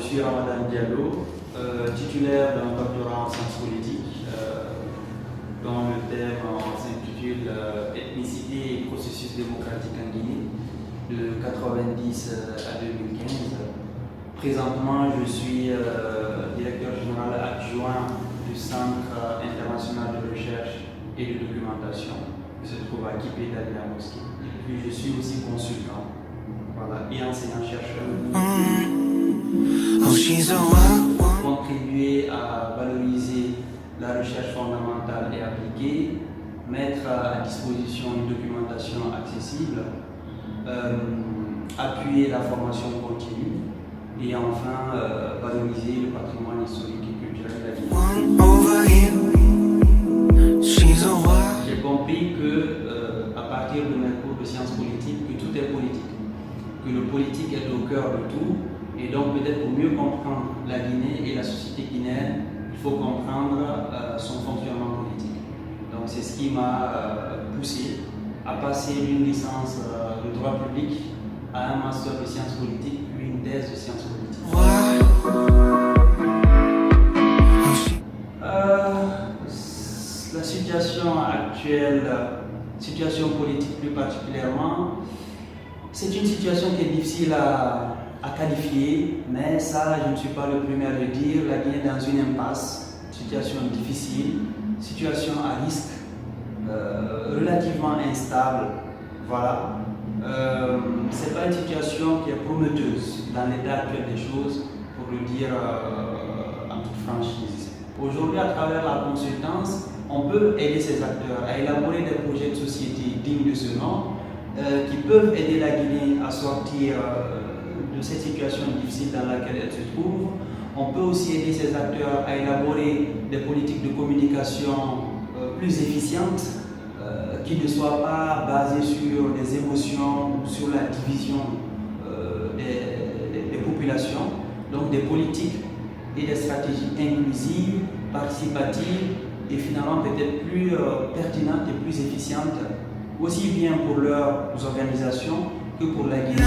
suis Ramadan Diallo, titulaire d'un doctorat en sciences politiques, dont le thème s'intitule Ethnicité et processus démocratique en Guinée, de 1990 à 2015. Présentement, je suis directeur général adjoint du Centre international de recherche et de documentation, qui se trouve à Kipé d'Ali la Mosquée. Et puis, je suis aussi consultant, voilà, et enseignant-chercheur. Contribuer à valoriser la recherche fondamentale et appliquée, mettre à disposition une documentation accessible, appuyer la formation continue et enfin valoriser le patrimoine historique et culturel de la Guinée. J'ai compris que à partir de mes cours de sciences politiques, que tout est politique, que le politique est au cœur de tout. Et donc peut-être pour mieux comprendre la Guinée et la société guinéenne, il faut comprendre son fonctionnement politique. Donc c'est ce qui m'a poussé à passer d'une licence de droit public à un master de sciences politiques, puis une thèse de sciences politiques. La situation actuelle, situation politique plus particulièrement, c'est une situation qui est difficile à qualifier, mais ça, je ne suis pas le premier à le dire. La Guinée est dans une impasse, situation difficile, situation à risque, relativement instable. Voilà. Ce n'est pas une situation qui est prometteuse dans l'état actuel des choses, pour le dire en toute franchise. Aujourd'hui, à travers la consultance, on peut aider ces acteurs à élaborer des projets de société dignes de ce nom, qui peuvent aider la Guinée à sortir de cette situation difficile dans laquelle elle se trouve. On peut aussi aider ces acteurs à élaborer des politiques de communication plus efficientes, qui ne soient pas basées sur des émotions ou sur la division des populations. Donc des politiques et des stratégies inclusives, participatives et finalement peut-être plus pertinentes et plus efficientes, aussi bien pour leurs organisations que pour la Guinée.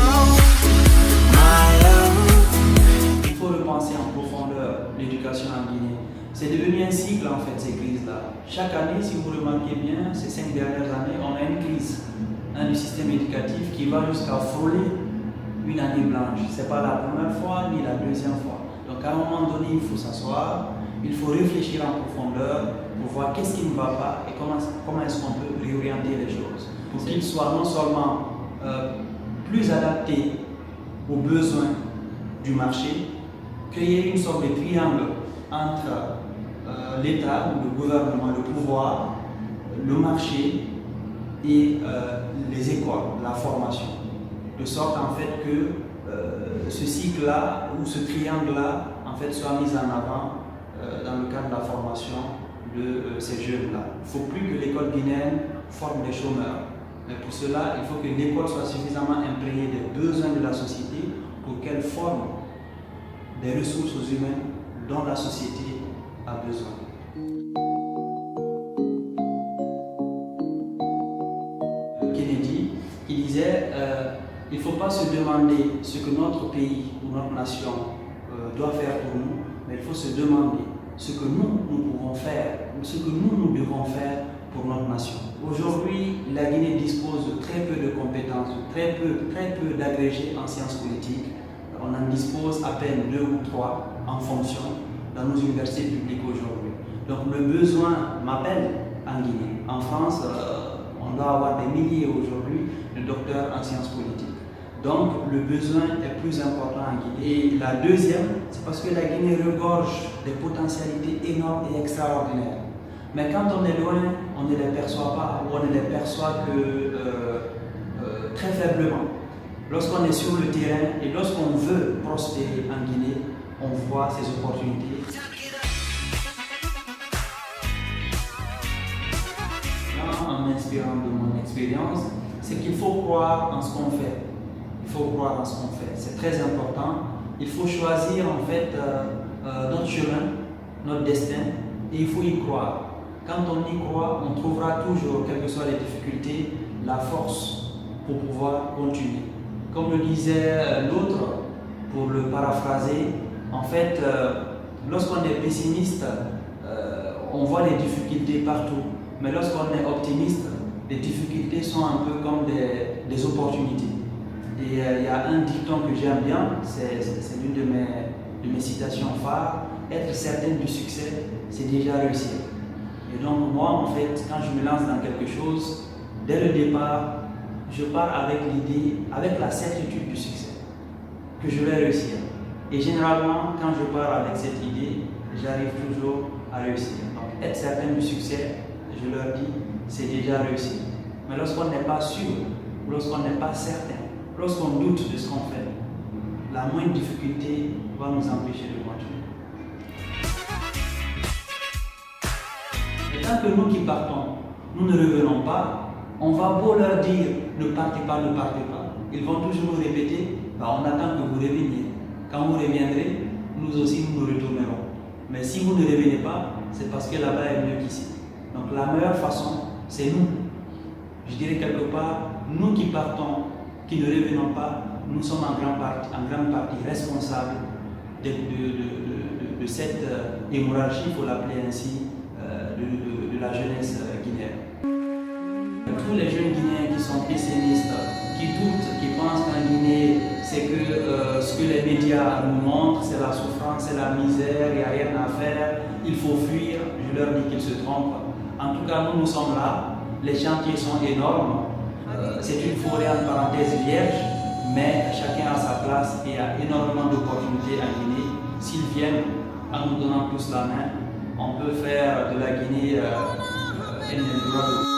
Il faut repenser en profondeur l'éducation en Guinée. C'est devenu un cycle en fait, ces crises-là. Chaque année, si vous remarquez bien, ces 5 dernières années, on a une crise du système éducatif qui va jusqu'à frôler une année blanche. Ce n'est pas la première fois ni la deuxième fois. Donc à un moment donné, il faut s'asseoir, il faut réfléchir en profondeur pour voir qu'est-ce qui ne va pas et comment est-ce qu'on peut réorienter les choses pour qu'ils soient non seulement plus adaptés aux besoins du marché, créer une sorte de triangle entre l'État ou le gouvernement, le pouvoir, le marché et les écoles, la formation. De sorte en fait que ce cycle-là ou ce triangle-là en fait soit mis en avant dans le cadre de la formation de ces jeunes-là. Il ne faut plus que l'école guinéenne forme des chômeurs. Mais pour cela, il faut que l'école soit suffisamment imprégnée des besoins de la société pour qu'elle forme des ressources humaines dont la société a besoin. Kennedy, il disait il ne faut pas se demander ce que notre pays ou notre nation doit faire pour nous, mais il faut se demander ce que nous pouvons faire, ce que nous devons faire pour notre nation. Aujourd'hui, la Guinée dispose de très peu de compétences, très peu d'agrégés en sciences politiques. On en dispose à peine 2 ou 3 en fonction dans nos universités publiques aujourd'hui. Donc le besoin m'appelle en Guinée. En France, on doit avoir des milliers aujourd'hui de docteurs en sciences politiques. Donc le besoin est plus important en Guinée. Et la deuxième, c'est parce que la Guinée regorge des potentialités énormes et extraordinaires. Mais quand on est loin, on ne les perçoit pas, ou on ne les perçoit que très faiblement. Lorsqu'on est sur le terrain et lorsqu'on veut prospérer en Guinée, on voit ces opportunités. En m'inspirant de mon expérience, c'est qu'il faut croire en ce qu'on fait. Il faut croire en ce qu'on fait, c'est très important. Il faut choisir en fait notre chemin, notre destin, et il faut y croire. Quand on y croit, on trouvera toujours, quelles que soient les difficultés, la force pour pouvoir continuer. Comme le disait l'autre, pour le paraphraser, En fait, lorsqu'on est pessimiste, on voit les difficultés partout. Mais lorsqu'on est optimiste, les difficultés sont un peu comme des opportunités. Et il y a un dicton que j'aime bien, c'est l'une de mes citations phares: être certain du succès, c'est déjà réussir. Et donc moi, en fait, quand je me lance dans quelque chose, dès le départ, je pars avec l'idée, avec la certitude du succès, que je vais réussir. Et généralement, quand je pars avec cette idée, j'arrive toujours à réussir. Donc être certain du succès, je leur dis, c'est déjà réussi. Mais lorsqu'on n'est pas sûr, lorsqu'on n'est pas certain, lorsqu'on doute de ce qu'on fait, la moindre difficulté va nous empêcher de continuer. Et tant que nous qui partons, nous ne revenons pas, on va beau leur dire ne partez pas, ne partez pas. Ils vont toujours nous répéter, on attend que vous reveniez. Quand vous reviendrez, nous aussi nous retournerons. Mais si vous ne revenez pas, c'est parce que là-bas est mieux qu'ici. Donc la meilleure façon, c'est nous. Je dirais quelque part, nous qui partons, qui ne revenons pas, nous sommes en grande partie responsables de cette hémorragie, il faut l'appeler ainsi, de la jeunesse guinéenne. Tous les jeunes Guinéens qui sont pessimistes, qui doutent, qui pensent qu'en Guinée, c'est que ce que les médias nous montrent, c'est la souffrance, c'est la misère, il n'y a rien à faire, il faut fuir, je leur dis qu'ils se trompent. En tout cas, nous sommes là, les chantiers sont énormes, c'est une forêt en parenthèse vierge, mais chacun a sa place et il y a énormément d'opportunités en Guinée. S'ils viennent en nous donnant tous la main, on peut faire de la Guinée une